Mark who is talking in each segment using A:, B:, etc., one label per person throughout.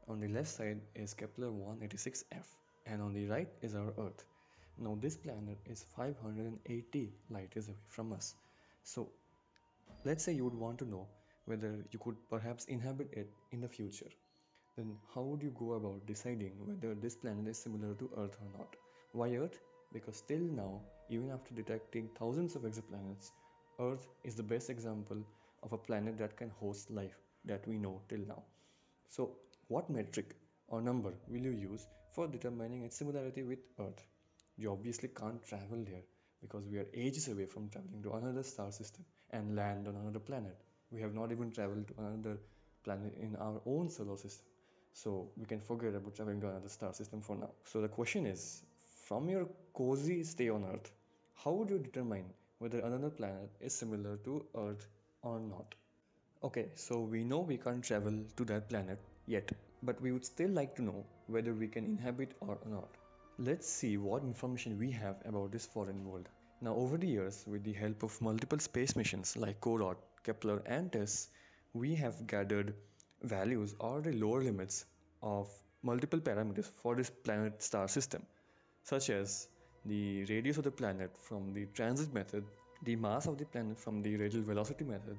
A: On the left side is Kepler 186f, and on the right is our Earth. Now, this planet is 580 light years away from us. So, let's say you would want to know whether you could perhaps inhabit it in the future. Then, how would you go about deciding whether this planet is similar to Earth or not? Why Earth? Because till now, even after detecting thousands of exoplanets, Earth is the best example of a planet that can host life that we know till now. So, what metric or number will you use for determining its similarity with Earth? You obviously can't travel there because we are ages away from traveling to another star system and land on another planet. We have not even traveled to another planet in our own solar system. So, we can forget about traveling to another star system for now. So, the question is, from your cozy stay on Earth, how would you determine whether another planet is similar to Earth or not? Okay, so we know we can't travel to that planet yet, but we would still like to know whether we can inhabit or not. Let's see what information we have about this foreign world. Now, over the years, with the help of multiple space missions like Corot, Kepler, and TESS, we have gathered values or the lower limits of multiple parameters for this planet star system, such as the radius of the planet from the transit method, the mass of the planet from the radial velocity method,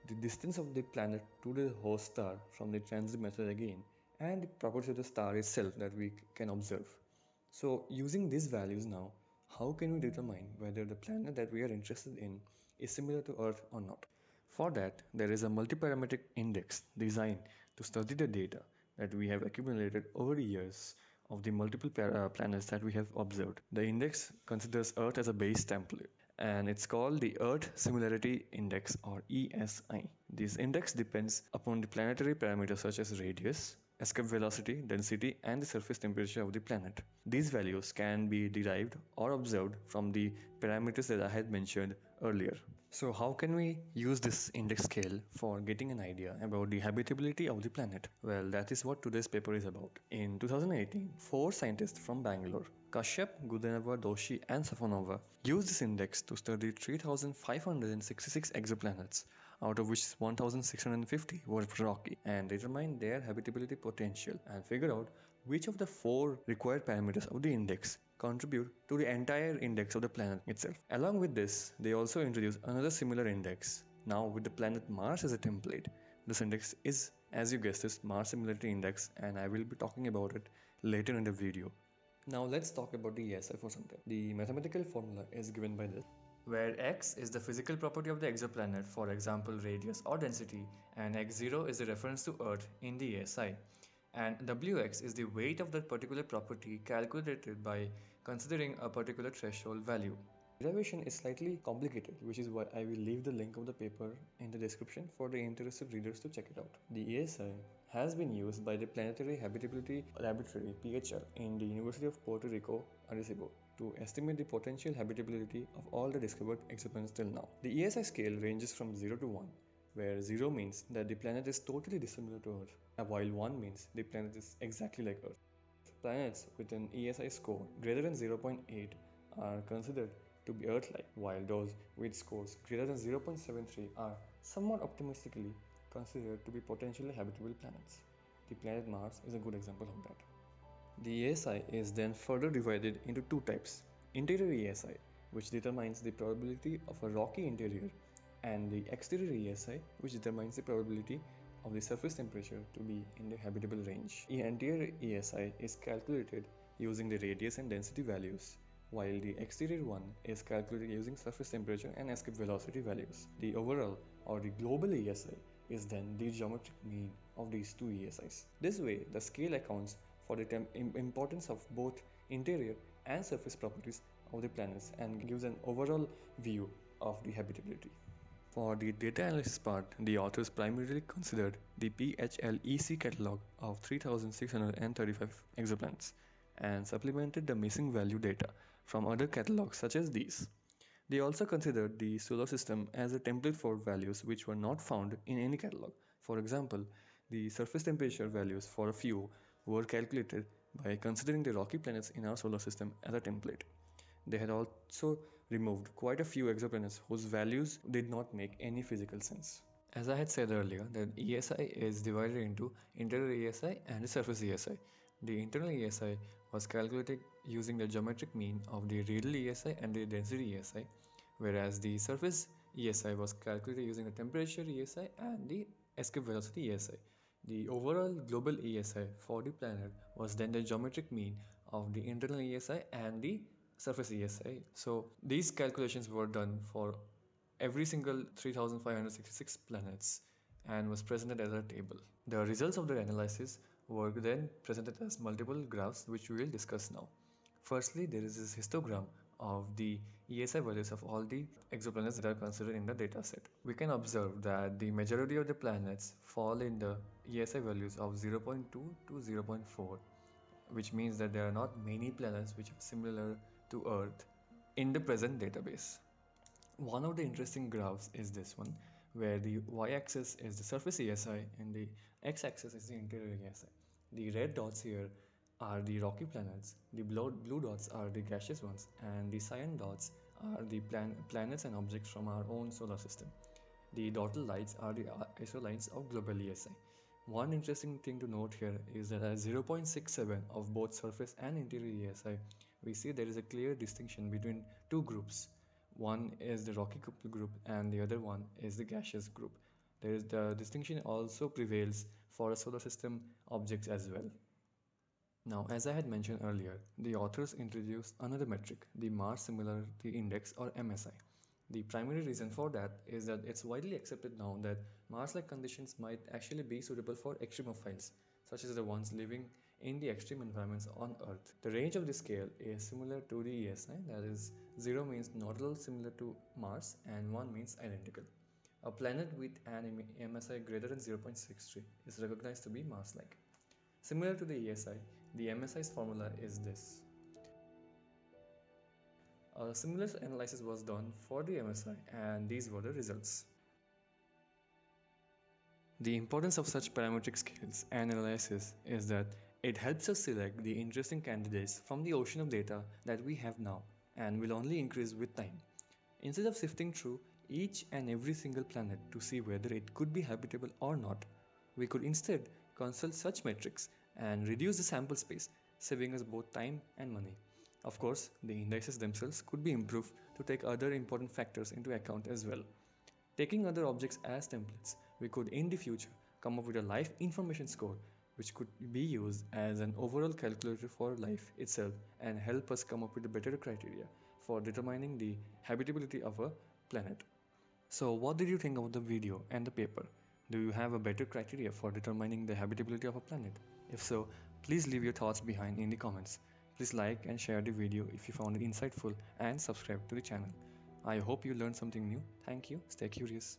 A: the distance of the planet to the host star from the transit method again, and the properties of the star itself that we can observe. So, using these values now, how can we determine whether the planet that we are interested in is similar to Earth or not? For that, there is a multiparametric index designed to study the data that we have accumulated over the years of the multiple planets that we have observed. The index considers Earth as a base template, and it's called the Earth Similarity Index, or ESI. This index depends upon the planetary parameters such as radius, escape velocity, density, and the surface temperature of the planet. These values can be derived or observed from the parameters that I had mentioned earlier. So, how can we use this index scale for getting an idea about the habitability of the planet? Well, that is what today's paper is about. In 2018, four scientists from Bangalore, Kashyap, Gudenava, Doshi, and Safonova, used this index to study 3,566 exoplanets, out of which 1,650 were rocky, and determine their habitability potential and figure out which of the four required parameters of the index contribute to the entire index of the planet itself. Along with this, they also introduced another similar index, now with the planet Mars as a template. This index is, as you guessed, this Mars Similarity Index, and I will be talking about it later in the video. Now let's talk about the ESI for some time. The mathematical formula is given by this, where x is the physical property of the exoplanet, for example radius or density, and x0 is the reference to Earth in the ESI, and wx is the weight of that particular property calculated by considering a particular threshold value. Derivation is slightly complicated, which is why I will leave the link of the paper in the description for the interested readers to check it out. The ESI has been used by the Planetary Habitability Laboratory (PHL) in the University of Puerto Rico, Arecibo, to estimate the potential habitability of all the discovered exoplanets till now. The ESI scale ranges from 0 to 1, where 0 means that the planet is totally dissimilar to Earth, while 1 means the planet is exactly like Earth. Planets with an ESI score greater than 0.8 are considered to be Earth-like, while those with scores greater than 0.73 are somewhat optimistically considered to be potentially habitable planets. The planet Mars is a good example of that. The ESI is then further divided into two types: interior ESI, which determines the probability of a rocky interior, and the exterior ESI, which determines the probability of the surface temperature to be in the habitable range. The interior ESI is calculated using the radius and density values, while the exterior one is calculated using surface temperature and escape velocity values. The overall or the global ESI is then the geometric mean of these two ESIs. This way, the scale accounts for the importance of both interior and surface properties of the planets and gives an overall view of the habitability. For the data analysis part, the authors primarily considered the PHLEC catalog of 3,635 exoplanets and supplemented the missing value data from other catalogs such as these. They also considered the solar system as a template for values which were not found in any catalog. For example, the surface temperature values for a few were calculated by considering the rocky planets in our solar system as a template. They had also removed quite a few exoplanets whose values did not make any physical sense. As I had said earlier, that ESI is divided into interior ESI and the surface ESI. The internal ESI was calculated using the geometric mean of the radial ESI and the density ESI, whereas the surface ESI was calculated using the temperature ESI and the escape velocity ESI. The overall global ESI for the planet was then the geometric mean of the internal ESI and the surface ESI. So these calculations were done for every single 3,566 planets and was presented as a table. The results of the analysis were then presented as multiple graphs, which we will discuss now. Firstly, there is this histogram of the ESI values of all the exoplanets that are considered in the dataset. We can observe that the majority of the planets fall in the ESI values of 0.2 to 0.4, which means that there are not many planets which are similar to Earth in the present database. One of the interesting graphs is this one, where the y-axis is the surface ESI and the x-axis is the interior ESI. The red dots here are the rocky planets, the blue dots are the gaseous ones, and the cyan dots are the planets and objects from our own solar system. The dotted lines are the isolines of global ESI. One interesting thing to note here is that at 0.67 of both surface and interior ESI, we see there is a clear distinction between two groups. One is the rocky group and the other one is the gaseous group. There is the distinction also prevails for solar system objects as well. Now, as I had mentioned earlier, the authors introduced another metric, the Mars Similarity Index or MSI. The primary reason for that is that it's widely accepted now that Mars-like conditions might actually be suitable for extremophiles, such as the ones living in the extreme environments on Earth. The range of the scale is similar to the ESI, that is, 0 means not at all similar to Mars and 1 means identical. A planet with an MSI greater than 0.63 is recognized to be Mars-like. Similar to the ESI, the MSI's formula is this. A similar analysis was done for the MSI and these were the results. The importance of such parametric scales and analysis is that it helps us select the interesting candidates from the ocean of data that we have now and will only increase with time. Instead of sifting through each and every single planet to see whether it could be habitable or not, we could instead consult such metrics and reduce the sample space, saving us both time and money. Of course, the indices themselves could be improved to take other important factors into account as well. Taking other objects as templates, we could in the future come up with a life information score which could be used as an overall calculator for life itself and help us come up with a better criteria for determining the habitability of a planet. So what did you think of the video and the paper? Do you have a better criteria for determining the habitability of a planet? If so, please leave your thoughts behind in the comments. Please like and share the video if you found it insightful and subscribe to the channel. I hope you learned something new. Thank you. Stay curious.